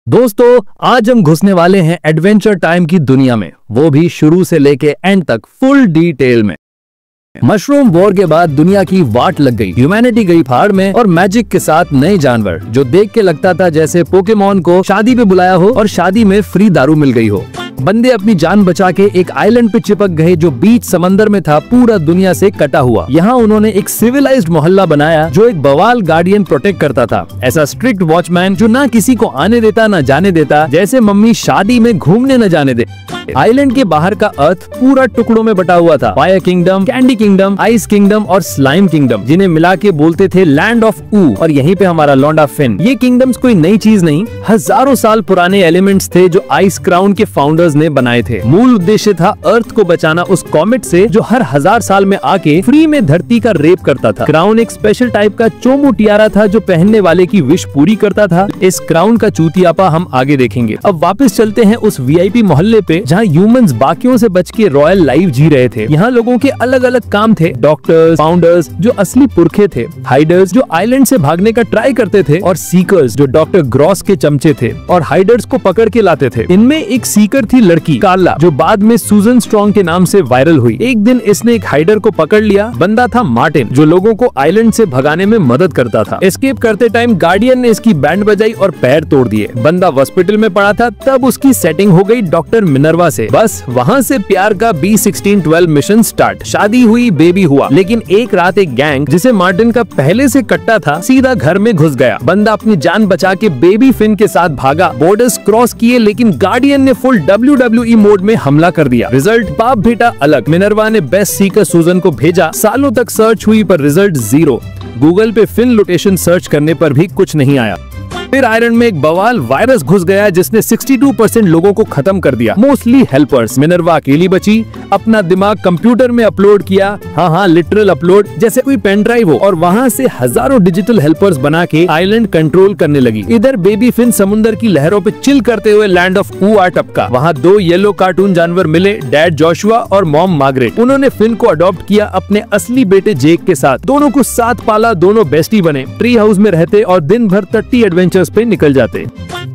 दोस्तों आज हम घुसने वाले हैं एडवेंचर टाइम की दुनिया में, वो भी शुरू से लेके एंड तक फुल डिटेल में। मशरूम वॉर के बाद दुनिया की वाट लग गई, ह्यूमैनिटी गई फाड़ में और मैजिक के साथ नए जानवर जो देख के लगता था जैसे पोकेमॉन को शादी पे बुलाया हो और शादी में फ्री दारू मिल गई हो। बंदे अपनी जान बचा के एक आइलैंड पे चिपक गए जो बीच समंदर में था, पूरा दुनिया से कटा हुआ। यहाँ उन्होंने एक सिविलाइज्ड मोहल्ला बनाया जो एक बवाल गार्डियन प्रोटेक्ट करता था, ऐसा स्ट्रिक्ट वॉचमैन जो ना किसी को आने देता ना जाने देता, जैसे मम्मी शादी में घूमने न जाने दे। आइलैंड के बाहर का अर्थ पूरा टुकड़ों में बटा हुआ था, fire kingdom, candy kingdom, ice kingdom और स्लाइम किंगडम, जिन्हें मिला के बोलते थे लैंड ऑफ ऊ। और यहीं पे हमारा लौंडा फिन। ये किंगडम्स कोई नई चीज नहीं, हजारों साल पुराने एलिमेंट्स थे जो आइस क्राउन के फाउंडर्स ने बनाए थे। मूल उद्देश्य था अर्थ को बचाना उस कॉमेट से जो हर 1000 साल में आके फ्री में धरती का रेप करता था। क्राउन एक स्पेशल टाइप का चोमू टियारा था जो पहनने वाले की विश पूरी करता था। इस क्राउन का चूतियापा हम आगे देखेंगे। अब वापस चलते हैं उस वीआईपी मोहल्ले पे जहाँ ह्यूमंस बाकियों से बच के रॉयल लाइफ जी रहे थे। यहाँ लोगों के अलग अलग काम थे, डॉक्टर्स, फाउंडर्स जो असली पुरखे थे, हाइडर्स जो आइलैंड से भागने का ट्राई करते थे, और सीकर्स जो डॉक्टर ग्रॉस के चमचे थे और हाइडर्स को पकड़ के लाते थे। इनमें एक सीकर थी लड़की कार्ला जो बाद में सूजन स्ट्रॉन्ग के नाम से वायरल हुई। एक दिन इसने एक हाइडर को पकड़ लिया। बंदा था मार्टिन जो लोगों को आइलैंड से भगाने में मदद करता था। एस्केप करते टाइम गार्डियन ने इसकी बैंड बजाई और पैर तोड़ दिए। बंदा हॉस्पिटल में पड़ा था, तब उसकी सेटिंग हो गई डॉक्टर मिनर्वा से। बस वहाँ से प्यार का B1612 मिशन स्टार्ट। शादी हुई, बेबी हुआ, लेकिन एक रात एक गैंग जिसे मार्टिन का पहले से कट्टा था सीधा घर में घुस गया। बंदा अपनी जान बचा के बेबी फिन के साथ भागा, बॉर्डर्स क्रॉस किए, लेकिन गार्डियन ने फुल WWE मोड में हमला कर दिया। रिजल्ट बाप बेटा अलग। मिनर्वा ने बेस्ट सीकर सूजन को भेजा। सालों तक सर्च हुई पर रिजल्ट 0। गूगल पे फिन लोकेशन सर्च करने पर भी कुछ नहीं आया। फिर आयरन में एक बवाल वायरस घुस गया जिसने 62% लोगों को खत्म कर दिया, मोस्टली हेल्पर्स। मिनर्वा अकेली बची, अपना दिमाग कंप्यूटर में अपलोड किया, हाँ लिटरल अपलोड, जैसे कोई पेन ड्राइव हो, और वहाँ से हजारों डिजिटल हेल्पर्स बना के आइलैंड कंट्रोल करने लगी। इधर बेबी फिन समुद्र की लहरों पे चिल करते हुए लैंड ऑफ ऊ आ टपका। वहाँ 2 येलो कार्टून जानवर मिले, डैड जोशुआ और मॉम मार्गरेट। उन्होंने फिन को अडॉप्ट किया अपने असली बेटे जेक के साथ। दोनों को साथ पाला, दोनों बेस्टी बने, ट्री हाउस में रहते और दिन भर 30 एडवेंचर्स पे निकल जाते।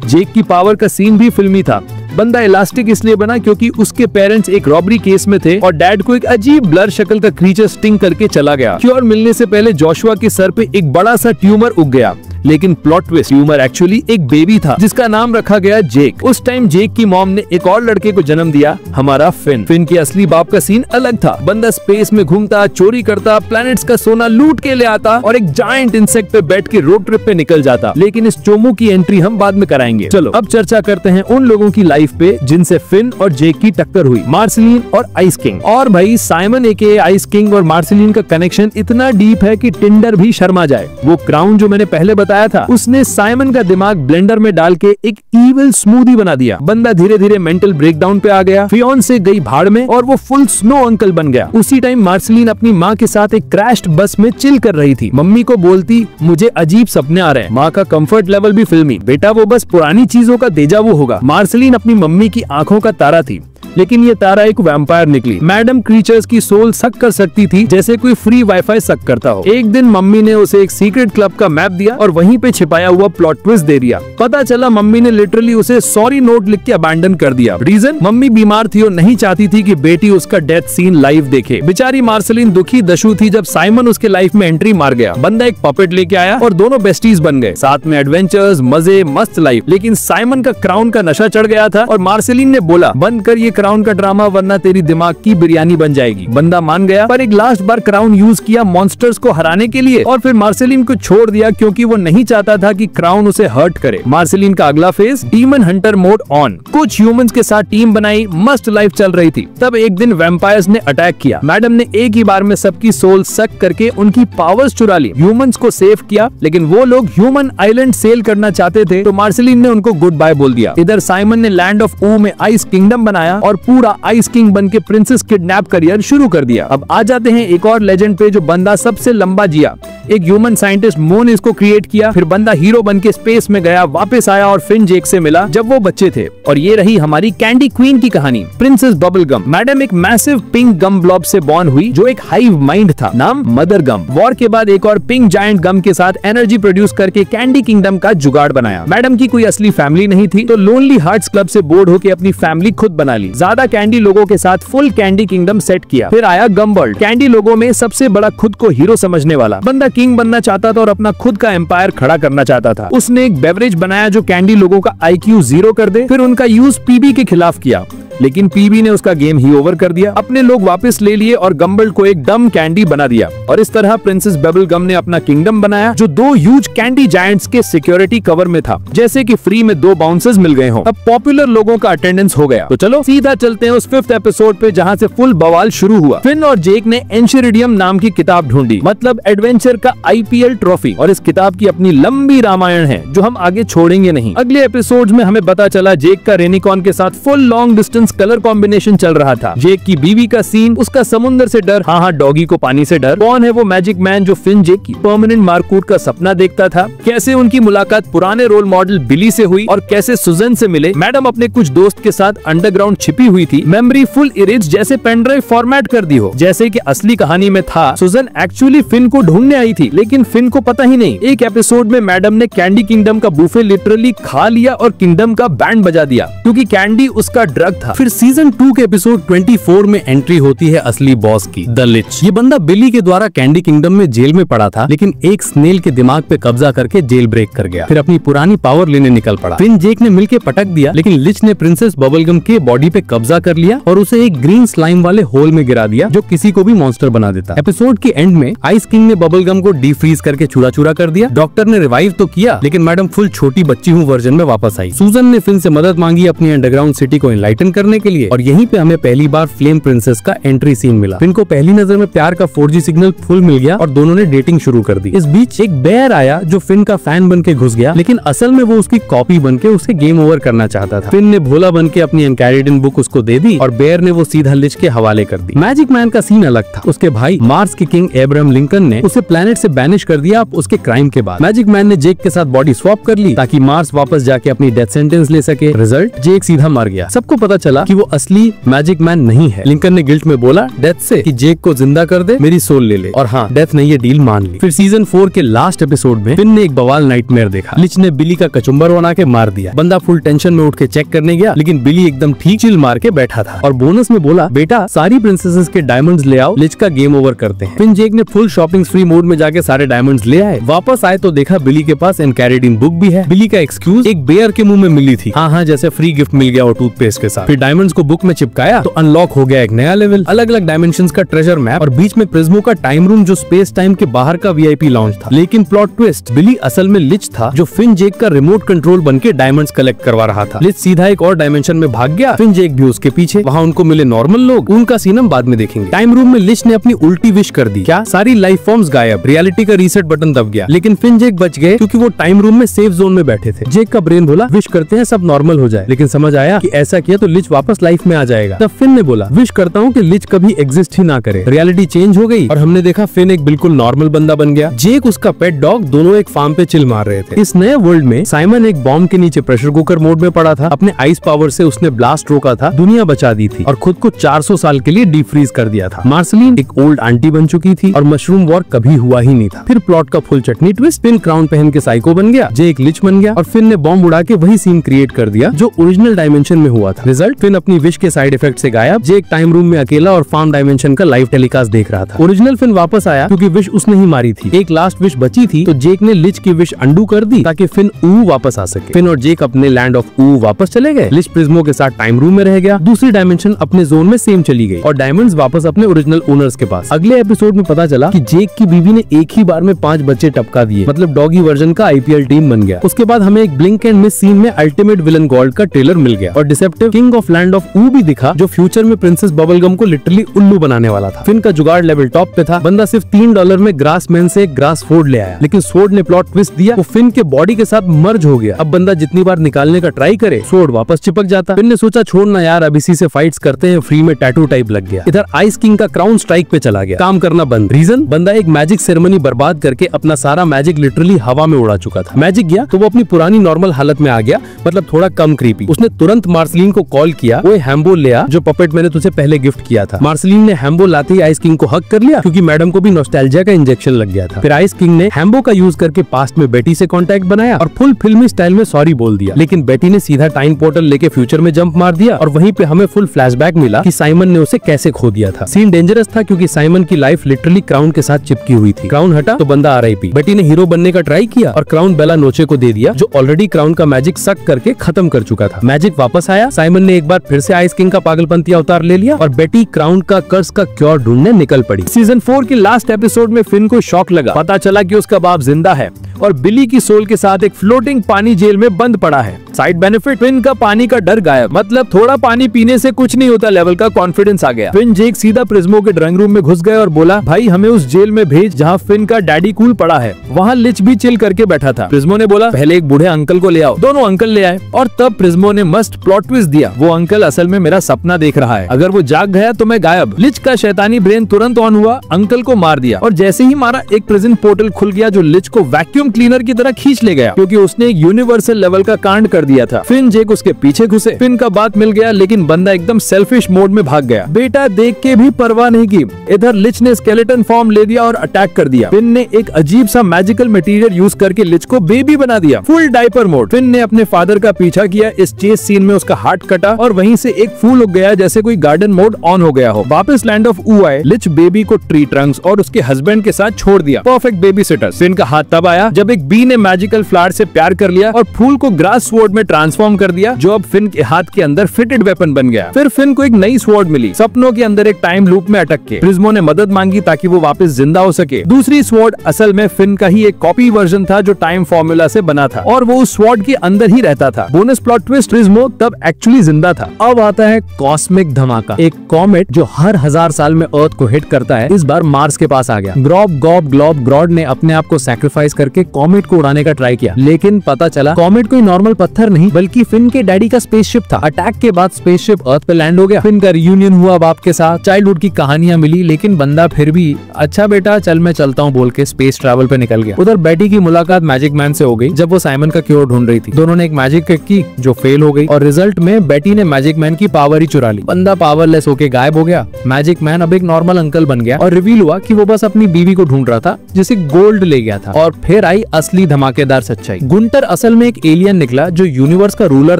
जेक की पावर का सीन भी फिल्मी था। बंदा इलास्टिक इसलिए बना क्योंकि उसके पेरेंट्स एक रॉबरी केस में थे और डैड को एक अजीब ब्लर शक्ल का क्रीचर स्टिंग करके चला गया। क्योर मिलने से पहले जोशुआ के सर पे एक बड़ा सा ट्यूमर उग गया, लेकिन प्लॉट ट्विस्ट, ट्यूमर एक्चुअली एक बेबी था जिसका नाम रखा गया जेक। उस टाइम जेक की मॉम ने एक और लड़के को जन्म दिया, हमारा फिन। फिन के असली बाप का सीन अलग था। बंदा स्पेस में घूमता, चोरी करता, प्लैनेट्स का सोना लूट के ले आता और एक जायंट इंसेक्ट पे बैठ के रोड ट्रिप पे निकल जाता। लेकिन इस चोमू की एंट्री हम बाद में कराएंगे। चलो अब चर्चा करते हैं उन लोगों की लाइफ पे जिनसे फिन और जेक की टक्कर हुई, मार्सिलीन और आइस किंग। और भाई साइमन एके आइस किंग और मार्सिलीन का कनेक्शन इतना डीप है कि टिंडर भी शर्मा जाए। वो क्राउन जो मैंने पहले बताया था, उसने साइमन का दिमाग ब्लेंडर में डाल के एक इविल स्मूदी बना दिया। बंदा धीरे धीरे मेंटल ब्रेकडाउन पे आ गया, फियोन्से गई भाड़ में और वो फुल स्नो अंकल बन गया। उसी टाइम मार्सिलीन अपनी माँ के साथ एक क्रैश्ड बस में चिल कर रही थी। मम्मी को बोलती मुझे अजीब सपने आ रहे हैं। माँ का कंफर्ट लेवल भी फिल्मी, बेटा वो बस पुरानी चीजों का देजा वो होगा। मार्सिलीन अपनी मम्मी की आंखों का तारा थी, लेकिन ये तारा एक वैम्पायर निकली। मैडम क्रीचर्स की सोल सक कर सकती थी जैसे कोई फ्री वाईफाई सक करता हो। एक दिन मम्मी ने उसे एक सीक्रेट क्लब का मैप दिया और वहीं पे छिपाया हुआ प्लॉट ट्विस्ट दे दिया। पता चला मम्मी ने लिटरली उसे सॉरी नोट लिख के अबैंडन कर दिया। रीजन, मम्मी बीमार थी और नहीं चाहती थी कि बेटी उसका डेथ सीन लाइव देखे। बेचारी मार्सिलीन दुखी दशु थी जब साइमन उसके लाइफ में एंट्री मार गया। बंदा एक पपेट लेके आया और दोनों बेस्टीज बन गए। साथ में एडवेंचर्स, मजे, मस्त लाइफ। लेकिन साइमन का क्राउन का नशा चढ़ गया था और मार्सिलीन ने बोला बंद कर ये क्राउन का ड्रामा वरना तेरी दिमाग की बिरयानी बन जाएगी। बंदा मान गया, पर एक लास्ट बार क्राउन यूज किया मॉन्स्टर्स को हराने के लिए और फिर मार्सिलीन को छोड़ दिया क्योंकि वो नहीं चाहता था कि क्राउन उसे हर्ट करे। मार्सिलीन का अगला phase, demon Hunter mode on. कुछ ह्यूमंस के साथ टीम बनाई, मस्त लाइफ चल रही थी। तब एक दिन वैम्पायर्स ने अटैक किया। मैडम ने एक ही बार में सबकी सोल सक करके उनकी पावर्स चुरा ली। ह्यूमंस को सेव किया, लेकिन वो लोग ह्यूमन आइलैंड सेल करना चाहते थे तो मार्सिलीन ने उनको गुड बाय बोल दिया। इधर साइमन ने लैंड ऑफ ऊ में आइस किंगडम बनाया और पूरा आइस किंग बन के प्रिंसेस किडनैप करियर शुरू कर दिया। अब आ जाते हैं एक और लेजेंड पे जो बंदा सबसे लंबा जिया, एक ह्यूमन साइंटिस्ट मोन ने इसको क्रिएट किया, फिर बंदा हीरो बन के स्पेस में गया, वापस आया और फिन जेक से मिला जब वो बच्चे थे। और ये रही हमारी कैंडी क्वीन की कहानी, प्रिंसेस बबल गम। मैडम एक मैसिव पिंक गम ब्लॉब से बॉर्न हुई जो एक हाइव माइंड था, नाम मदर गम। वॉर के बाद एक और पिंक जायंट गम के साथ एनर्जी प्रोड्यूस करके कैंडी किंगडम का जुगाड़ बनाया। मैडम की कोई असली फैमिली नहीं थी तो लोनली हार्ट्स क्लब से बोर्ड होकर अपनी फैमिली खुद बना ली। ज्यादा कैंडी लोगों के साथ फुल कैंडी किंगडम सेट किया। फिर आया गम वर्ल्ड, कैंडी लोगों में सबसे बड़ा खुद को हीरो समझने वाला बंदा किंग बनना चाहता था और अपना खुद का एम्पायर खड़ा करना चाहता था। उसने एक बेवरेज बनाया जो कैंडी लोगों का IQ 0 कर दे। फिर उनका यूज PB के खिलाफ किया, लेकिन PB ने उसका गेम ही ओवर कर दिया। अपने लोग वापस ले लिए और गम्बल्ड को एक डम कैंडी बना दिया। और इस तरह प्रिंसेस बबल गम ने अपना किंगडम बनाया जो 2 ह्यूज कैंडी जायंट्स के सिक्योरिटी कवर में था, जैसे कि फ्री में 2 बाउंसर्स मिल गए हों। अब पॉपुलर लोगों का अटेंडेंस हो गया, तो चलो सीधा चलते हैं उस 5th एपिसोड पे जहाँ से फुल बवाल शुरू हुआ। फिन और जेक ने एंशरिडियम नाम की किताब ढूंढी, मतलब एडवेंचर का IPL ट्रॉफी, और इस किताब की अपनी लंबी रामायण है जो हम आगे छोड़ेंगे नहीं। अगले एपिसोड में हमें पता चला जेक का रेनिकॉन के साथ full long distance colour combination चल रहा था। जेक की बीवी का सीन, उसका समुद्र से डर, हाँ डॉगी को पानी से डर। कौन है वो मैजिक मैन जो फिन जेक की परमानेंट मारकूट का सपना देखता था? कैसे उनकी मुलाकात पुराने रोल मॉडल बिली से हुई और कैसे सुजन से मिले? मैडम अपने कुछ दोस्त के साथ अंडरग्राउंड छिपी हुई थी, मेमोरी फुल इरेज जैसे पेन ड्राइव फॉर्मेट कर दी हो। जैसे कि असली कहानी में था सुजन एक्चुअली फिन को ढूंढने आई थी, लेकिन फिन को पता ही नहीं। एक एपिसोड में मैडम ने कैंडी किंगडम का बुफे लिटरली खा लिया और किंगडम का बैंड बजा दिया क्योंकि कैंडी उसका ड्रग था। फिर सीजन 2 के एपिसोड 24 में एंट्री होती है असली बॉस की, द लिच। ये बंदा बिली के द्वारा कैंडी किंगडम में जेल में पड़ा था, लेकिन एक स्नेल के दिमाग पे कब्जा करके जेल ब्रेक कर गया। फिर अपनी पुरानी पावर लेने निकल पड़ा। फिन जेक ने मिलके पटक दिया, लेकिन लिच ने प्रिंसेस बबलगम के बॉडी पे कब्जा कर लिया और उसे एक ग्रीन स्लाइम वाले होल में गिरा दिया जो किसी को भी मॉन्स्टर बना देता। एपिसोड के एंड में आइस किंग ने बबलगम को डीफ्रीज करके चूरा चूरा कर दिया। डॉक्टर ने रिवाइव तो किया, लेकिन मैडम फुल छोटी बच्ची हूँ वर्जन में वापस आई। सुजन ने फिन से मदद मांगी अपनी अंडरग्राउंड सिटी को एनलाइटन करने के लिए, और यहीं पे हमें पहली बार फ्लेम प्रिंसेस का एंट्री सीन मिला। फिन को पहली नजर में प्यार का 4G सिग्नल फुल मिल गया और दोनों ने डेटिंग शुरू कर दी। इस बीच एक बेयर आया जो फिन का फैन बन के घुस गया, लेकिन असल में वो उसकी कॉपी बन के उसे गेम ओवर करना चाहता था। फिन ने भोला बन के अपनी एनकैरिडन बुक उसको दे दी और बेयर ने वो सीधा लिच के हवाले कर दी। मैजिक मैन का सीन अलग था। उसके भाई मार्स के किंग एब्राहम लिंकन ने उसे प्लेनेट से बैनिश कर दिया उसके क्राइम के बाद। मैजिक मैन ने जेक के साथ बॉडी स्वैप कर ली ताकि मार्स वापस जाके अपनी डेथ सेंटेंस ले सके। रिजल्ट, जेक सीधा मर गया। सबको पता चला कि वो असली मैजिक मैन नहीं है। लिंकन ने गिल्ट में बोला डेथ से कि जेक को जिंदा कर दे, मेरी सोल ले ले, और हाँ डेथ ने ये डील मान ली। फिर सीजन 4 के लास्ट एपिसोड में फिन ने एक बवाल नाइटमेयर देखा। लिच ने बिली का कचुम्बर बना के मार दिया। बंदा फुल टेंशन में उठ के चेक करने गया, लेकिन बिली एकदम ठीक चिल मार के बैठा था और बोनस में बोला बेटा सारी प्रिंसेसेस के डायमंड्स ले आओ, लिच का गेम ओवर करते हैं। फिन जेक ने फुल शॉपिंग फ्री मोड में जाके सारे डायमंड्स ले आए। वापस आए तो देखा बिली के पास एनकैरिडन बुक भी है। बिली का एक्सक्यूज एक बेयर के मुंह में मिली थी, हाँ जैसे फ्री गिफ्ट मिल गया और टूथपेस्ट के साथ। फिर डायमंड्स को बुक में चिपकाया तो अनलॉक हो गया एक नया लेवल, अलग अलग डायमेंशंस का ट्रेजर मैप और बीच में प्रिज्मो का टाइम रूम जो स्पेस टाइम के बाहर का VIP लॉन्च था। लेकिन प्लॉट ट्विस्ट, बिली असल में लिच था जो फिन जेक का रिमोट कंट्रोल बन के डायमंड्स कलेक्ट करवा रहा था। लिच सीधा एक और डायमेंशन में भाग गया, फिन जेक भी उसके पीछे। वहाँ उनको मिले नॉर्मल लोग, उनका सीन हम बाद में देखेंगे। टाइम रूम में लिच ने अपनी उल्टी विश कर दी, क्या सारी लाइफ फॉर्म्स गायब, रियलिटी का रीसेट बटन दब गया। लेकिन फिन जेक बच गए क्योंकि वो टाइम रूम में सेफ जोन में बैठे थे। जेक का ब्रेन बोला विश करते हैं सब नॉर्मल हो जाए, लेकिन समझ आया कि ऐसा किया तो लिच वापस लाइफ में आ जाएगा। तब फिन ने बोला विश करता हूँ कि लिच कभी एग्जिस्ट ही ना करे। रियलिटी चेंज हो गई और हमने देखा फिन एक बिल्कुल नॉर्मल बंदा बन गया। जेक उसका पेट डॉग दोनों एक फार्म पे चिल मार रहे थे। इस नए वर्ल्ड में साइमन एक बॉम्ब के नीचे प्रेशर कुकर मोड में पड़ा था। अपने आइस पावर से उसने ब्लास्ट रोका था, दुनिया बचा दी थी और खुद को 400 साल के लिए डीफ्रीज कर दिया था। मार्सलीन एक ओल्ड आंटी बन चुकी थी और मशरूम वॉर कभी हुआ ही नहीं था। फिर प्लॉट का फुल चटनी ट्विस्ट, फिन क्राउन पहन के साइको बन गया, जेक लिच बन गया और फिन ने बॉम्ब उड़ा के वही सीन क्रिएट कर दिया जो ओरिजिनल डायमेंशन में हुआ था। रिजल्ट, फिन अपनी विश के साइड इफेक्ट से गायब, जेक टाइम रूम में अकेला और फार्म डायमेंशन का लाइव टेलीकास्ट देख रहा था। ओरिजिनल फिन वापस आया क्योंकि विश उसने ही मारी थी। एक लास्ट विश बची थी तो जेक ने लिच की विश अंडू कर दी ताकि फिन ऊ वापस आ सके। फिन और जेक अपने लैंड ऑफ ऊ वापस चले गए। लिच प्रिज्मो के साथ टाइम रूम में रह गया, दूसरी डायमेंशन अपने जोन में सेम चली गई और डायमंड्स वापस अपने ओरिजिनल ओनर्स के पास। अगले एपिसोड में पता चला कि जेक की बीवी ने एक ही बार में 5 बच्चे टपका दिए, मतलब डॉगी वर्जन का IPL टीम बन गया। उसके बाद हमें एक ब्लिंक एंड मिस सीन में अल्टीमेट विलन गॉल्ड का ट्रेलर मिल गया और डिसेप्टिव किंग ऑफ वापस लैंड ऑफ ऊ भी दिखा, जो फ्यूचर में प्रिंसेस बबलगम को लिटरली उल्लू बनाने वाला था। फिन का जुगाड़ लेवल टॉप पे था। बंदा सिर्फ $3 में ग्रासमैन से एक ग्रास फोर्ड ले आया, लेकिन सोर्ड ने प्लॉट ट्विस्ट दिया, वो फिन के बॉडी के साथ मर्ज हो गया। अब बंदा जितनी बार निकालने का ट्राई करे, सोर्ड वापस चिपक जाता। फिन ने सोचा छोड़ना यार, अब इसी से फाइट्स करते हैं, फ्री में टैटू टाइप लग गया। इधर आइस किंग का क्राउन स्ट्राइक पे चला गया, काम करना बंद। रीजन, बंदा एक मैजिक सेरेमनी बर्बाद करके अपना सारा मैजिक लिटरली हवा में उड़ा चुका था। मैजिक गया तो वो अपनी पुरानी नॉर्मल हालत में आ गया, मतलब थोड़ा कम क्रीपी। उसने तुरंत मार्सलिन को कॉल किया, वो हैम्बो ले आ जो पपेट मैंने तुझे पहले गिफ्ट किया था। मार्सलिन ने हैम्बो लाते ही आइस किंग को हक कर लिया, क्योंकि मैडम को भी नॉस्टैल्जिया का इंजेक्शन लग गया था। फिर आइस किंग ने हैम्बो का यूज करके पास्ट में बेटी से कॉन्टेक्ट बनाया और फुल फिल्मी स्टाइल में सॉरी बोल दिया, लेकिन बेटी ने सीधा टाइम पोर्टल लेके फ्यूचर में जंप मार दिया और वहीं पे हमें फुल फ्लैशबैक मिला कि साइमन ने उसे कैसे खो दिया था। सीन डेंजरस था क्योंकि साइमन की लाइफ लिटरली क्राउन के साथ चिपकी हुई थी। क्राउन हटा तो बंदा RIP। बेटी ने हीरो बनने का ट्राई किया और क्राउन बेला नोचे को दे दिया, जो ऑलरेडी क्राउन का मैजिक सक करके खत्म कर चुका था। मैजिक वापस आया, साइमन ने एक बार फिर से आइस किंग का पागलपंती अवतार ले लिया और बेटी क्राउन का कर्ज का क्योर ढूंढने निकल पड़ी। सीजन 4 की लास्ट एपिसोड में फिन को शॉक लगा, पता चला कि उसका बाप जिंदा है और बिली की सोल के साथ एक फ्लोटिंग पानी जेल में बंद पड़ा है। साइड बेनिफिट, फिन का पानी का डर गायब, मतलब थोड़ा पानी पीने से कुछ नहीं होता लेवल का कॉन्फिडेंस आ गया। फिन जेक सीधा प्रिज्मो के ड्राइंग रूम में घुस गए और बोला, भाई हमें उस जेल में भेज जहाँ फिन का डैडी कूल पड़ा है। वहाँ लिच भी चिल करके बैठा था। प्रिज्मो ने बोला, पहले एक बूढ़े अंकल को ले आओ। दोनों अंकल ले आए और तब प्रिज्मो ने मस्त प्लॉट ट्विस्ट दिया, वो अंकल असल में मेरा सपना देख रहा है, अगर वो जाग गया तो मैं गायब। लिच का शैतानी ब्रेन तुरंत ऑन हुआ, अंकल को मार दिया और जैसे ही मारा एक प्रिजन पोर्टल खुल गया जो लिच को वैक्यूम क्लीनर की तरह खींच ले गया, क्योंकि उसने एक यूनिवर्सल लेवल का कांड कर दिया था। फिन जेक उसके पीछे घुसे, फिन का बात मिल गया, लेकिन बंदा एकदम सेल्फिश मोड में भाग गया। बेटा देख के भी परवाह नहीं की। इधर लिच ने स्केलेटन फॉर्म ले दिया और अटैक कर दिया। फिन ने एक अजीब सा मैजिकल मटेरियल यूज करके लिच को बेबी बना दिया, फुल डायपर मोड। फिन ने अपने फादर का पीछा किया, इस चेस सीन में उसका हार्ट कटा और वहीं से एक फूल उग गया, जैसे कोई गार्डन मोड ऑन हो गया हो। वापस लैंड ऑफ ऊ आए, लिच बेबी को ट्री ट्रंक्स और उसके हस्बैंड के साथ छोड़ दिया, परफेक्ट बेबी सिटर। फिन का हाथ तब आया जब एक बी ने मैजिकल फ्लावर से प्यार कर लिया और फूल को ग्रास स्वॉर्ड में ट्रांसफॉर्म कर दिया, जो अब फिन के हाथ के अंदर फिटेड वेपन बन गया। फिर फिन को एक नई स्वॉर्ड मिली, सपनों के अंदर एक टाइम लूप में अटक के। प्रिज्मो ने मदद मांगी ताकि वो वापस जिंदा हो सके। दूसरी स्वॉर्ड असल में फिन का ही एक कॉपी वर्जन था जो टाइम फॉर्मूला से बना था और वो उस स्वॉर्ड के अंदर ही रहता था। बोनस प्लॉट ट्विस्ट, प्रिज्मो तब एक्चुअली जिंदा था। अब आता है कॉस्मिक धमाका। एक कॉमेट जो हर 1000 साल में अर्थ को हिट करता है, इस बार मार्स के पास आ गया। ग्रॉब गॉब ग्लॉब ग्रॉड ने अपने आप को सैक्रिफाइस करके कॉमेट को उड़ाने का ट्राई किया, लेकिन पता चला कॉमेट कोई नॉर्मल पत्थर नहीं बल्कि फिन के डैडी का स्पेसशिप था। अटैक के बाद स्पेसशिप अर्थ पे लैंड हो गया। फिन का रियूनियन हुआ बाप के साथ, चाइल्डहुड की कहानियां मिली, लेकिन बंदा फिर भी अच्छा बेटा चल मैं चलता हूँ बोल के स्पेस ट्रैवल पे निकल गया। उधर बेटी की मुलाकात मैजिक मैन से हो गई जब वो साइमन का क्योर ढूंढ रही थी। दोनों ने एक मैजिक किक की जो फेल हो गई और रिजल्ट में बेटी ने मैजिक मैन की पावर ही चुरा ली। बंदा पावरलेस होके गायब हो गया। मैजिक मैन अब एक नॉर्मल अंकल बन गया और रिवील हुआ कि वो बस अपनी बीवी को ढूंढ रहा था जिसे गोल्ड ले गया था। और फिर आई असली धमाकेदार सच्चाई। गुंटर असल में एक एलियन निकला जो यूनिवर्स का रूलर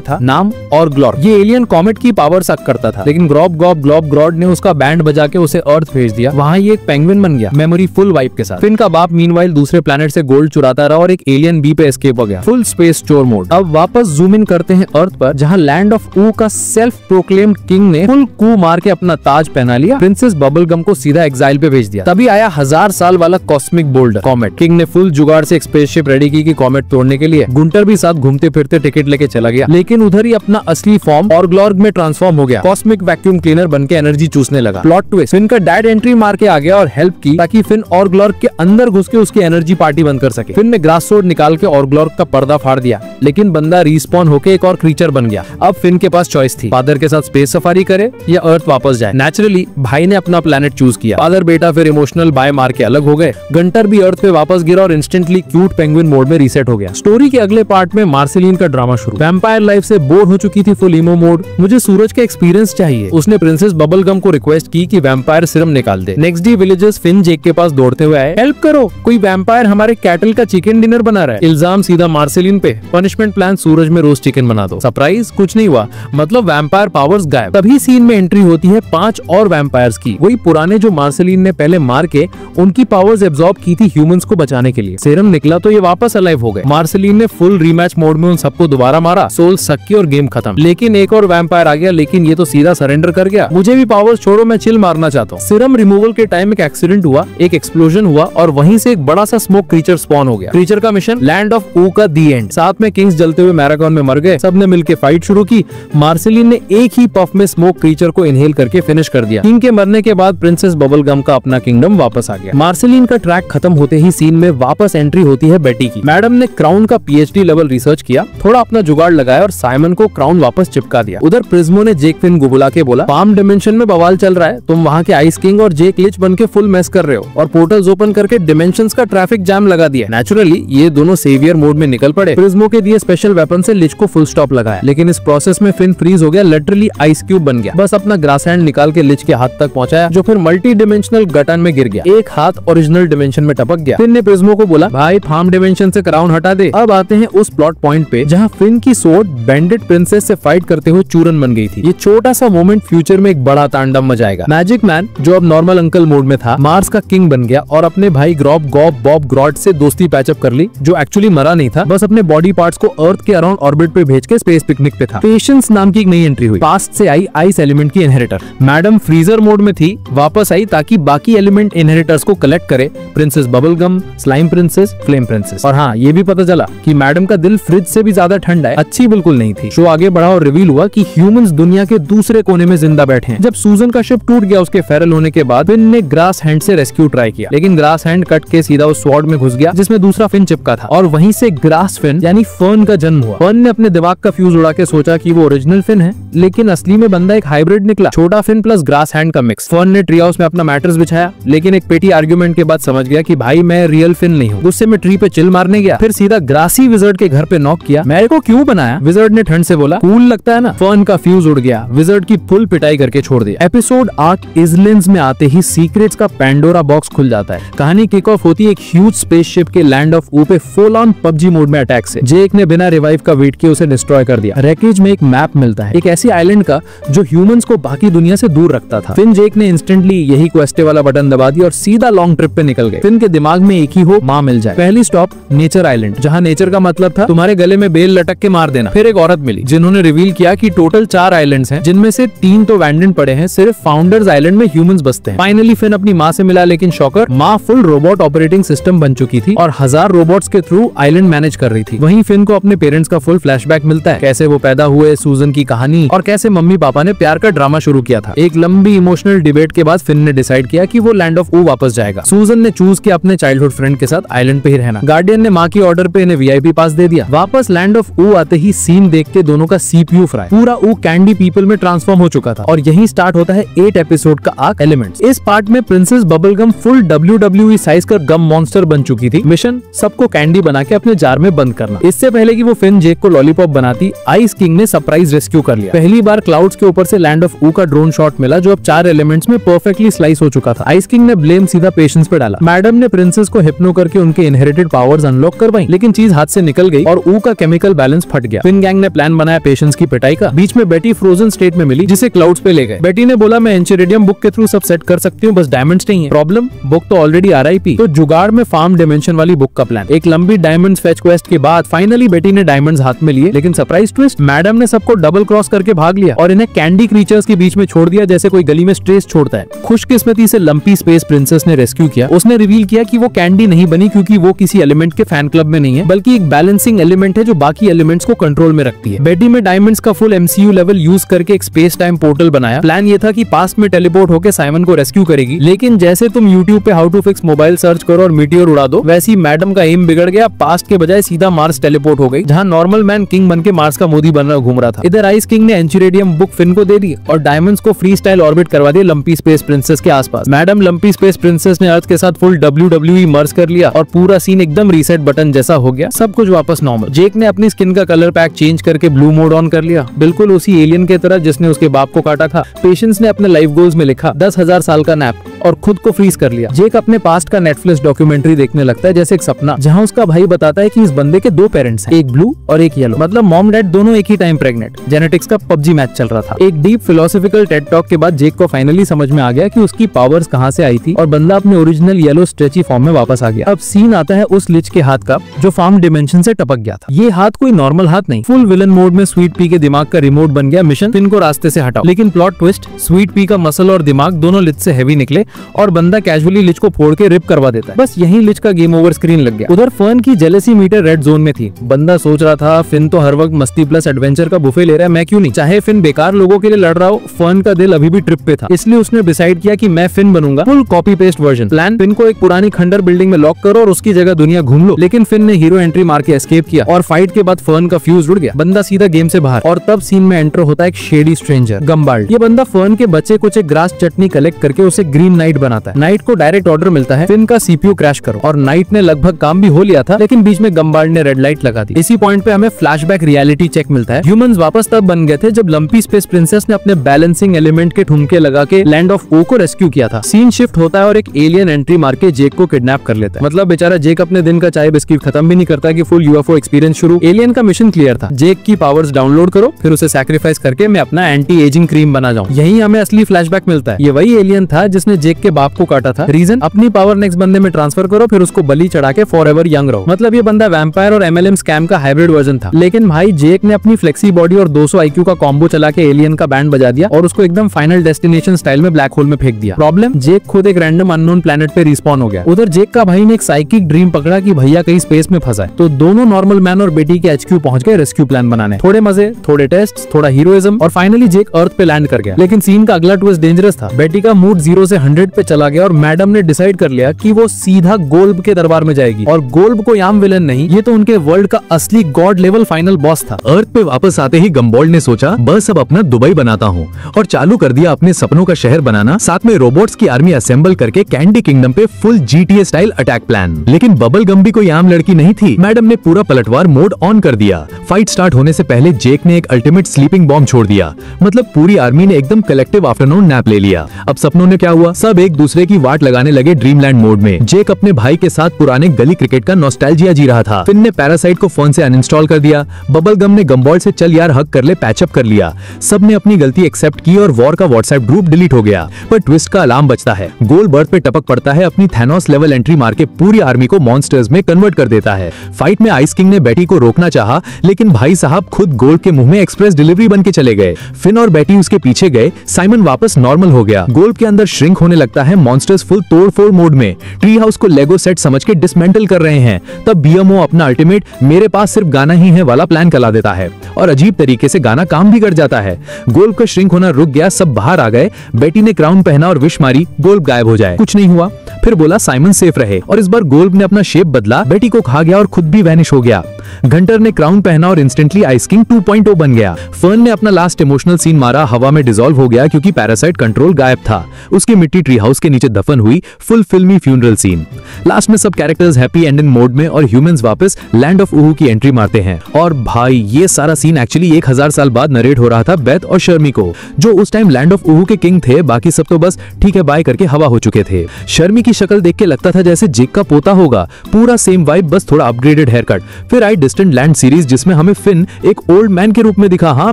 था, नाम और ग्लॉर। ये एलियन कॉमेट की पावर सक करता था, लेकिन ग्रॉब गॉब ग्लॉब ग्रॉड ने उसका बैंड बजा के उसे अर्थ भेज दिया। वहाँ ये एक पेंगुइन बन गया, मेमोरी फुल वाइप के साथ। फिन का बाप मीनवाइल दूसरे प्लेनेट से गोल्ड चुराता रहा और एक एलियन बी पे एस्केप हो गया, फुल स्पेस चोर मोड। अब वापस जूम इन करते हैं अर्थ पर, जहाँ लैंड ऑफ ऊ का सेल्फ प्रोक्लेम्ड किंग ने फुल कू मार के अपना ताज पहना लिया। प्रिंसेस बबलगम को सीधा एग्जाइल पे भेज दिया। तभी आया 1000 साल वाला कॉस्मिक बोल्डर कॉमेट। किंग ने फुल जुगाड़ से एक स्पेसशिप रेडी की कॉमेट तोड़ने के लिए। गुंटर भी साथ घूमते फिरते टिकट लेके चला गया, लेकिन उधर ही अपना असली फॉर्म और ग्लॉर्ग में ट्रांसफॉर्म हो गया। कॉस्मिक वैक्यूम क्लीनर बनके एनर्जी चूसने लगा। प्लॉट ट्विस्ट, फिन का डैड एंट्री मार के आ गया और हेल्प की ताकि फिन और ग्लॉर्ग के अंदर घुस के उसकी एनर्जी पार्टी बंद कर सके। फिन ने ग्रास सोर्ड निकाल के और ग्लॉर्ग का पर्दा फाड़ दिया, लेकिन बंदा रिस्पॉन होके एक और क्रीचर बन गया। अब फिन के पास चॉइस थी, फादर के साथ स्पेस सफारी करे या अर्थ वापस जाए। नेचुरली भाई ने अपना प्लेनेट चूज किया। फादर बेटा फिर इमोशनल बाय मार के अलग हो गए। गंटर भी अर्थ पे वापस गिरा और इंस्टेंटली क्यूट पेंगुइन मोड में रीसेट हो गया। स्टोरी के अगले पार्ट में मार्सेलिन का ड्रामा शुरू। वैम्पायर लाइफ से बोर हो चुकी थी, फुल इमो मोड। मुझे सूरज का एक्सपीरियंस चाहिए। उसने प्रिंसेस बबलगम को रिक्वेस्ट की कि वैम्पायर सिरम निकाल दे। नेक्स्ट डे विलेजर्स फिन जेक के पास दौड़ते हुए आए, हेल्प करो, कोई वैम्पायर हमारे कैटल का चिकन डिनर बना रहा है। इल्जाम सीधा मार्सेलिन पे। पनिशमेंट प्लान, सूरज में रोस्ट चिकन बना दो। सरप्राइज, कुछ नहीं हुआ, मतलब वैम्पायर पावर्स गायब। तभी सीन में एंट्री होती है 5 और वैम्पायर्स की, वही पुराने जो मार्सेलिन ने पहले मार के उनकी पावर्स एब्जॉर्ब की थी ह्यूमंस को बचाने के लिए। सेरम निकला तो ये वापस अलाइव हो गए। मार्सेलिन ने फुल रीमैच मोड में उन सबको दोबारा मारा, सोल सक की और गेम खत्म। लेकिन एक और वैम्पायर आ गया, लेकिन ये तो सीधा सरेंडर कर गया। मुझे भी पावर्स छोड़ो, मैं चिल मारना चाहता हूँ। सिरम रिमूवल के टाइम एक एक्सीडेंट हुआ, एक एक्सप्लोजन हुआ और वहीं से एक बड़ा सा स्मोक क्रीचर स्पॉन हो गया। क्रीचर का मिशन लैंड ऑफ ऊ का दी एंड। साथ में किंग्स जलते हुए मैराथन में मर गए। सबने मिलकर फाइट शुरू की। मार्स मार्सेलिन ने एक ही पफ में स्मोक क्रीचर को इनहेल करके फिनिश कर दिया। किंग के मरने के बाद प्रिंसेस बबल गम का अपना किंगडम वापस आ गया। मार्सेलिन का ट्रैक खत्म होते ही सीन में वापस एंट्री होती है बेटी की। मैडम ने क्राउन का पीएचडी लेवल रिसर्च किया, थोड़ा अपना जुगाड़ लगाया और साइमन को क्राउन वापस चिपका दिया। उधर प्रिज्मो ने जेक फिन को बुला के बोला, फार्म डिमेंशन में बवाल चल रहा है, तुम वहाँ के आइस किंग और जेक लिच बन के फुल मेस कर रहे हो और पोर्टल्स ओपन करके डिमेंशंस का ट्रैफिक जाम लगा दिया। नेचुरली ये दोनों सेवियर मोड में निकल पड़े। प्रिज्मो के दिए स्पेशल वेपन से लिच को फुल स्टॉप लगाया, लेकिन इस प्रोसेस में फिन फ्रीज हो गया, लिटरली आइस क्यूब बन गया। बस अपना ग्रास हैंड निकाल के लिच के हाथ तक पहुंचाया, जो फिर मल्टी डिमेंशनल गटन में गिर गया। एक हाथ ओरिजिनल डिमेंशन में टपक गया। फिन ने प्रिज्मो को बोला, भाई फार्म डिमेंशन से क्राउन हटा दे। अब आते हैं उस प्लॉट पॉइंट पे जहाँ फिन की सोर्ड बेंडेड प्रिंसेस से फाइट करते हुए चूरन बन गई थी। ये छोटा सा मोमेंट फ्यूचर में एक बड़ा तांडव मचाएगा। मैजिक मैन जो अब नॉर्मल अंकल मोड में था, मार्स का किंग बन गया और अपने भाई ग्रॉब गॉब बॉब ग्रॉड से दोस्ती पैचअप कर ली, जो एक्चुअली मरा नहीं था, बस अपने बॉडी पार्ट्स को अर्थ के अराउंड ऑर्बिट पे भेज के स्पेस पिकनिक पे था। पेशेंस नाम की एक नई एंट्री हुई, पास्ट से आई आइस एलिमेंट की इनहेरिटर। मैडम फ्रीजर मोड में थी, वापस आई ताकि बाकी एलिमेंट इनहेरिटर्स को कलेक्ट करे, princess bubble gum, slime princess, flame princess. और हाँ, ये भी पता चला कि मैडम का दिल फ्रिज से भी ज्यादा ठंडा है, अच्छी बिल्कुल नहीं थी। शो आगे बढ़ा और रिवील हुआ कि ह्यूमंस दुनिया के दूसरे कोने में जिंदा बैठे हैं। जब सूजन का शिप टूट गया उसके फेरल होने के बाद, फिन ने ग्रास हैंड से रेस्क्यू ट्राई किया, लेकिन ग्रास हैंड कट के सीधा उस स्वॉर्ड में घुस गया जिसमें दूसरा फिन चिपका था, और वहीं से ग्रास फिन यानी फर्न का जन्म हुआ। फर्न ने अपने दिमाग का फ्यूज उड़ा के सोचा कि वो ओरिजिनल फिन है, लेकिन असली में बंदा एक हाइब्रिड निकला, छोटा फिन प्लस ग्रास हैंड का मिक्स। फर्न ने ट्री हाउस में अपना मैटर्स बिछाया, लेकिन एक पेटी आर्ग्यूमेंट के बाद समझ गया कि भाई मैं रियल फिन नहीं हूँ। गुस्से में ट्री पे चिल मारने गया, फिर सीधा ग्रासी विजर्ड के घर पे नॉक किया। मेरे को क्यों बनाया? विजर्ड ने ठंड से बोला, कूल लगता है ना। फर्न का फ्यूज उड़ गया, विजर्ड की फुल पिटाई करके छोड़ दिया। एपिसोड आर्क इजलिन्स में आते ही सीक्रेट्स का पैंडोरा बॉक्स खुल जाता है। कहानी किक ऑफ होती है एक ह्यूज स्पेसशिप के लैंड ऑफ ऊ पे फुल ऑन पबजी मोड में अटैक से। जेक ने बिना रिवाइव का वेट किए उसे डिस्ट्रॉय कर दिया। रैकेज में एक मैप मिलता है, एक ऐसी आइलैंड का जो ह्यूमंस को बाकी दुनिया से दूर रखता था। फिन जेक ने इंस्टेंटली यही क्वेस्टे वाला बटन दबा दिया और सीधा लॉन्ग ट्रिप पे निकल गए। फिन के दिमाग में एक ही हो, माँ मिल जाए। पहली स्टॉप नेचर आइलैंड, जहाँ नेचर का मतलब था तुम्हारे गले में बेल लटक के मार देना। फिर एक औरत मिली जिन्होंने रिवील किया कि टोटल 4 आइलैंड्स हैं, जिनमें से 3 तो वैंडेंट पड़े हैं, सिर्फ फाउंडर्स आइलैंड में ह्यूमंस बसते हैं। फाइनली फिन अपनी माँ से मिला, लेकिन शॉकर, माँ फुल रोबोट ऑपरेटिंग सिस्टम बन चुकी थी और 1000 रोबोट्स के थ्रू आइलैंड मैनेज कर रही थी। वहीं फिन को अपने पेरेंट्स का फुल फ्लैशबैक मिलता है, कैसे वो पैदा हुए, सूजन की कहानी और कैसे मम्मी पापा ने प्यार का ड्रामा शुरू किया था। एक लंबी इमोशनल डिबेट के बाद फिन ने डिसाइड किया कि वो लैंड ऑफ ऊ वापस जाएगा। सूजन ने चूज किया अपने चाइल्डहुड फ्रेंड के साथ आइलैंड पे ही रहना। गार्डियन ने माँ की ऑर्डर पे इन्हें वीआईपी पास दे दिया। वापस लैंड ऑफ ऊ आते ही सीन देख के दोनों का सीपीयू फ्राई, पूरा ऊ कैंडी पीपल में ट्रांसफॉर्म हो चुका था। और यही स्टार्ट होता है 8 एपिसोड का आर्क एलिमेंट्स। इस पार्ट में princess bubblegum full WWE size का गम मॉन्स्टर बन चुकी थी। मिशन सबको कैंडी बना के अपने जार में बंद करना। इससे पहले कि वो फिन जेक को लॉलीपॉप बनाती, आइस किंग ने सरप्राइज रेस्क्यू कर लिया। पहली बार क्लाउड्स के ऊपर से लैंड ऑफ ऊ का ड्रोन शॉट मिला, जो अब 4 एलिमेंट्स में परफेक्टली स्लाइस हो चुका था। आइस किंग ने ब्लेम सीधा पेशेंस पे डाला। मैडम ने प्रिंसेस को हिप्नो करके उनके इनहेरिटेड पावर्स अनलॉक करवाई, लेकिन चीज हाथ से निकल गई और ऊ का केमिकल बैलेंस फट गया। फिन गैंग ने प्लान बनाया पेशेंस की पिटाई का। बीच में बेटी फ्रोजन स्टेट में मिली, जिसे क्लाउड्स पे ले गए। बेटी ने बोला, मैं एंचेरिडियम बुक के थ्रू सब सेट कर सकती हूँ, बस डायमंड्स नहीं है। प्रॉब्लम, बुक तो ऑलरेडी RIP। तो जुगाड़ में फार्म डिमेंशन वाली बुक का प्लान। एक लंबी डायमंड्स फेच क्वेस्ट के बाद फाइनली बेटी ने डायमंड्स हाथ में लिए, लेकिन सरप्राइज ट्विस्ट, मैडम ने सबको डबल क्रॉस करके भाग लिया और इन्हें कैंडी क्रीचर्स के बीच में छोड़ दिया, जैसे कोई गली में स्ट्रेस छोड़ता है। खुशकिस्मती से लंपी स्पेस प्रिंसेस ने रेस्क्यू किया। उसने रिवील किया कि वो कैंडी नहीं बनी क्योंकि वो किसी एलिमेंट के फैन क्लब में नहीं है, बल्कि एक बैलेंसिंग एलिमेंट है जो बाकी एलिमेंट्स को कंट्रोल में रखती है। बेटी में डायमंड्स का फुल MCU लेवल यूज करके एक स्पेस टाइम पोर्टल बनाया। प्लान ये था कि पास्ट में टेलीपोर्ट होकर साइमन को रेस्क्यू करेगी, लेकिन जैसे तुम YouTube पे how to fix mobile search करो और मीटियोर उड़ा दो, वैसी मैडम का एम बिगड़ गया। पास्ट के बजाय सीधा मार्स टेलीपोर्ट हो गई, जहाँ नॉर्मल मैन किंग बन के मार्स का मोदी बनकर घूम रहा था। इधर आइस किंग ने एंचेरिडियम बुक फिन को दे दी और डायमंड्स को फ्री स्टाइल ऑर्बिट करवा दिया लंपी स्पेस प्रिंसेस के आसपास। मैडम लंपी स्पेस प्रिंसेस ने अर्थ के साथ फुल WWE मर्ज कर लिया और पूरा सीन एकदम रीसेट बटन जैसा हो गया, सब कुछ वापस नॉर्मल। जेक ने अपनी स्किन का कलर पैक चेंज करके ब्लू मोड ऑन कर लिया, बिल्कुल उसी एलियन के तरह जिसने उसके बाप को काटा था। पेशेंस ने अपने लाइफ गोल्स में लिखा 10,000 साल का नैप और खुद को फ्रीज कर लिया। जेक अपने पास्ट का नेटफ्लिक्स डॉक्यूमेंट्री देखने लगता है जैसे एक सपना, जहाँ उसका भाई बताता है कि इस बंदे के 2 पेरेंट्स हैं, एक ब्लू और एक येलो, मतलब मॉम डैड दोनों एक ही टाइम प्रेग्नेंट। जेनेटिक्स का पबजी मैच चल रहा था। एक डीप फिलोसॉफिकल टेड टॉक के बाद जेक को फाइनली समझ में आ गया कि उसकी पावर्स कहाँ से आई थी और बंदा अपने ओरिजिनल येलो स्ट्रेची फॉर्म में वापस आ गया। अब सीन आता है उस लिच के हाथ का जो फार्म डिमेंशन से टपक गया था। ये हाथ कोई नॉर्मल हाथ नहीं, फुल विलन मोड में स्वीट पी के दिमाग का रिमोट बन गया। मिशन फिन को रास्ते से हटाओ, लेकिन प्लॉट ट्विस्ट, स्वीट पी का मसल और दिमाग दोनों लिच से हैवी निकले और बंदा कैजुअली लिच को फोड़ के रिप करवा देता है। बस यही लिच का गेम ओवर स्क्रीन लग गया। उधर फर्न की जेलेसी मीटर रेड जोन में थी। बंदा सोच रहा था फिन तो हर वक्त मस्ती प्लस एडवेंचर का बुफे ले रहा है, मैं क्यों नहीं। चाहे फिन बेकार लोगों के लिए लड़ रहा हो, फर्न का दिल अभी भी ट्रिप पे था, इसलिए उसने डिसाइड किया कि मैं फिन बनूंगा। Full copy paste version plan. Finn को एक पुरानी खंडर बिल्डिंग में लॉक करो और उसकी जगह दुनिया घूम लो। लेकिन फिन ने हीरो एंट्री मार के एस्केप किया और फाइट के बाद फर्न का फ्यूज उड़ गया। बंदा सीधा गेम से बाहर। और तब सीन में एंटर होता है एक शेडी स्ट्रेंजर, गम्बार्ड। ये बंदा फर्न के बच्चे कुछ एक ग्रास चटनी कलेक्ट करके उसे ग्रीन नाइट बनाता है। नाइट को डायरेक्ट ऑर्डर मिलता है फिन का सीपीयू क्रैश करो, और नाइट ने लगभग काम भी हो लिया था, लेकिन बीच में गम्बार्ड ने रेड लाइट लगा दी। इसी पॉइंट पे हमें फ्लैशबैक रियलिटी चेक मिलता है। ह्यूमंस वापस तब बन गए थे जब लंपी स्पेस प्रिंसेस ने अपने बैलेंसिंग एलिमेंट के ठुमके लगा के लैंड ऑफ ओ को रेस्क्यू किया था। सीन शिफ्ट होता है और एक एलियन एंट्री मार के जेक को किडनैप कर लेता है। मतलब बेचारा जेक अपने दिन का चाय बिस्किट खत्म भी नहीं करता कि फुल यूएफओ एक्सपीरियंस शुरू। एलियन का मिशन क्लियर था, जेक की पावर्स डाउनलोड करो, फिर उसे सैक्रिफाइस करके मैं अपना एंटी एजिंग क्रीम बना जाऊं। यही हमें असली फ्लैशबैक मिलता है। ये वही एलियन था जिसने जेक के बाप को काटा था। रीजन, अपनी पावर नेक्स्ट बंदे में ट्रांसफर करो, फिर उसको बलि चढ़ा के फॉरएवर यंग रहो। मतलब ये बंदा वैम्पायर और एमएलएम स्कैम का हाइब्रिड वर्जन था। लेकिन भाई जेक ने अपनी फ्लेक्सी बॉडी और 200 आईक्यू का कॉम्बो चला के एलियन का बैंड बजा दिया और उसको एकदम फाइनल डेस्टिनेशन स्टाइल में ब्लैक होल में फेंक दिया। प्रॉब्लम, जेक खुद एक रैंडम अननोन प्लेनेट पे रिस्पॉन हो गया। उधर जेक का भाई ने एक साइकिक ड्रीम पकड़ा कि भैया कहीं स्पेस में फंसा है, तो दोनों नॉर्मल मैन और बेटी के एचक्यू पहुंच गए रेस्क्यू प्लान बनाने। थोड़े मजे, थोड़े टेस्ट, थोड़ा हीरोइज्म, और फाइनली जेक अर्थ पे लैंड कर गया। लेकिन सीन का अगला ट्विस्ट डेंजरस था। बेटी का मूड 0 से 100 पे चला गया और मैडम ने डिसाइड कर लिया कि वो सीधा गोल्ब के दरबार में जाएगी। और गोल्ब को याम विलन नहीं, ये तो उनके वर्ल्ड का असली गॉड लेवल फाइनल बॉस था। अर्थ पे वापस आते ही गम्बॉल्ड ने सोचा बस अब अपना दुबई बनाता हूँ, और चालू कर दिया अपने सपनों का शहर बनाना, साथ में रोबोट्स की आर्मी असेंबल करके कैंडी किंगडम पे full GTA style attack plan. लेकिन बबल गम भी कोई आम लड़की नहीं थी। मैडम ने पूरा पलटवार मोड ऑन कर दिया। फाइट स्टार्ट होने से पहले जेक ने एक अल्टीमेट स्लीपिंग बॉम्ब छोड़ दिया। मतलब पूरी आर्मी ने एकदम कलेक्टिव आफ्टरनून नैप ले लिया। अब सपनों ने क्या हुआ, सब एक दूसरे की वाट लगाने लगे ड्रीमलैंड मोड में। जेक अपने भाई के साथ पुराने गली क्रिकेट का नॉस्टैल्जिया जी रहा था। फिन ने पैरासाइट को फोन से अनइंस्टॉल कर दिया। बबल गम ने गम्बॉल्ड से चल यार हक कर ले पैचअप कर लिया। सब ने अपनी गलती एक्सेप्ट की और वॉर का व्हाट्सएप ग्रुप डिलीट हो गया। पर ट्विस्ट का अलार्म बजता है। गोल बर्थ पे टपक पड़ता है, अपनी थैनोस लेवल एंट्री मार के पूरी आर्मी को मॉन्स्टर्स में कन्वर्ट कर देता है। फाइट में आइस किंग ने बेटी को रोकना चाहा, लेकिन भाई साहब खुद गोल के मुंह में एक्सप्रेस डिलीवरी बन के चले गए। फिन और बेटी उसके पीछे गए। साइमन वापस नॉर्मल हो गया। गोल्ब के अंदर श्रिंक होने लगता है। मॉन्स्टर्स फुल तोड़-फोड़ मोड में ट्री हाउस को लेगो सेट समझ के डिसमेंटल कर रहे हैं। तब बीएमओ अपना अल्टीमेट मेरे पास सिर्फ गाना ही है वाला प्लान चला देता है और अजीब तरीके से गाना काम भी कर जाता है। गोल्ब का श्रिंक होना रुक गया, सब बाहर आ गए। बेटी ने क्राउन पहना और विश मारी गोल्ब गायब हो जाए। कुछ नहीं हुआ। फिर बोला साइमन सेफ रहे, और इस बार गोल्ब ने अपना शेप बदला, बेटी को खा गया और खुद भी वैनिश हो गया। घंटर ने क्राउन पहना और इंस्टेंटली आइस किंग 2.0 बन गया। फर्न ने अपना लास्ट इमोशनल सीन मारा, हवा में डिसॉल्व हो गया क्योंकि पैरासाइट कंट्रोल गायब था। उसकी मिट्टी ट्री हाउस के नीचे दफन हुई। फुल फिल्मी फ्यूनरल सीन। लास्ट में सब कैरेक्टर्स हैप्पी एंडिंग मोड में और ह्यूमंस वापस लैंड ऑफ ऊहू की एंट्री मारते हैं। और भाई ये सारा सीन एक्चुअली 1000 साल बाद नरेट हो रहा था बेथ और शर्मी को, जो उस टाइम लैंड ऑफ ऊहू के किंग थे। बाकी सब तो बस ठीक है बाय करके हवा हो चुके थे। शर्मी की शक्ल देख के लगता था जैसे जेक का पोता होगा। पूरा सेम वाइब, बस थोड़ा अपग्रेडेड हेयर कट। फिर आई डिस्टेंट लैंड सीरीज जिसमें हमें फिन एक ओल्ड मैन के रूप में दिखा, हाँ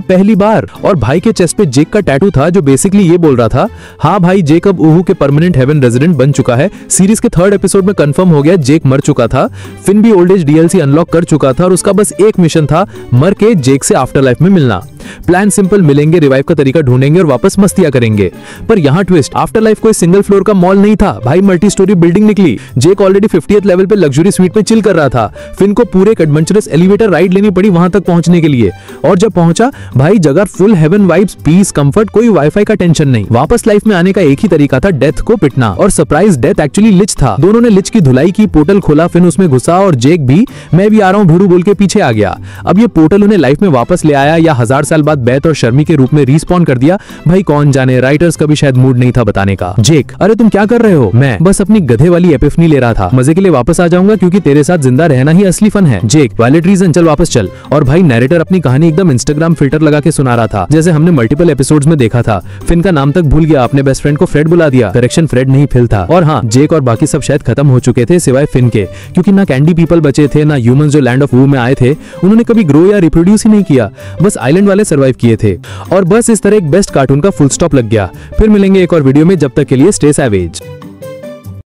पहली बार। और भाई के चेस्ट पे जेक का टैटू था जो बेसिकली ये बोल रहा था, हाँ भाई जेक अब ऊहू के परमानेंट हेवन रेजिडेंट बन चुका है। सीरीज के 3rd एपिसोड में कंफर्म हो गया जेक मर चुका था। फिन भी ओल्ड एज डीएलसी अनलॉक कर चुका था और उसका बस एक मिशन था, मर के जेक से आफ्टर लाइफ में मिलना। प्लान सिंपल, मिलेंगे, रिवाइव का तरीका ढूंढेंगे और वापस मस्तियां करेंगे। पर यहाँ ट्विस्ट, आफ्टर लाइफ कोई सिंगल फ्लोर का मॉल नहीं था भाई, मल्टी स्टोरी बिल्डिंग निकली। जेक ऑलरेडी 50th लेवल पे लग्जरी स्वीट में चिल कर रहा था। फिन को पूरे एक एडवेंचरस एलिवेटर राइड लेनी पड़ी वहां तक पहुंचने के लिए। और जब पहुंचा भाई जगह full heaven vibes, peace, comfort, कोई वाईफाई का टेंशन नहीं। वापस लाइफ में आने का एक ही तरीका था, डेथ को पिटना। और सरप्राइज डेथ एक्चुअली लिच था। दोनों ने लिच की धुलाई की, पोर्टल खोला, फिन उसमें घुसा और जेक भी मैं भी आ रहा हूँ भूरू बोल के पीछे आ गया। अब ये पोर्टल उन्हें लाइफ में वापस ले आया या 1000 साल बाद बेथ और शर्मी के रूप में रिस्पॉन कर दिया, भाई कौन जाने। राइटर्स का भी शायद मूड नहीं था बताने का। जेक, अरे तुम क्या कर रहे हो? मैं बस अपनी गधे वाली एपिफनी ले रहा था, मजे के लिए वापस आ जाऊंगा क्योंकि तेरे साथ जिंदा रहना ही असली फन है। जेक, वैलिड रीजन, चल वापस चल। और भाई नैरेटर अपनी कहानी एकदम इंस्टाग्राम फिल्टर लगा के सुना रहा था, जैसे हमने मल्टीपल एपिसोड्स में देखा था। फिन का नाम तक भूल गया, अपने बेस्ट फ्रेंड को फ्रेड बुला दिया। करेक्शन, फ्रेड नहीं फिल था। और हाँ, जेक और बाकी सब शायद खत्म हो चुके थे सिवाय फिन के, क्योंकि ना कैंडी पीपल बचे थे ना ह्यूमंस जो लैंड ऑफ ऊहू में आए थे। उन्होंने कभी ग्रो या रिप्रोड्यूस ही नहीं किया, बस आइलैंड वाले सर्वाइव किए थे। और बस इस तरह एक बेस्ट कार्टून का फुल स्टॉप लग गया। फिर मिलेंगे एक और वीडियो में, जब तक के लिए स्टे सैवेज।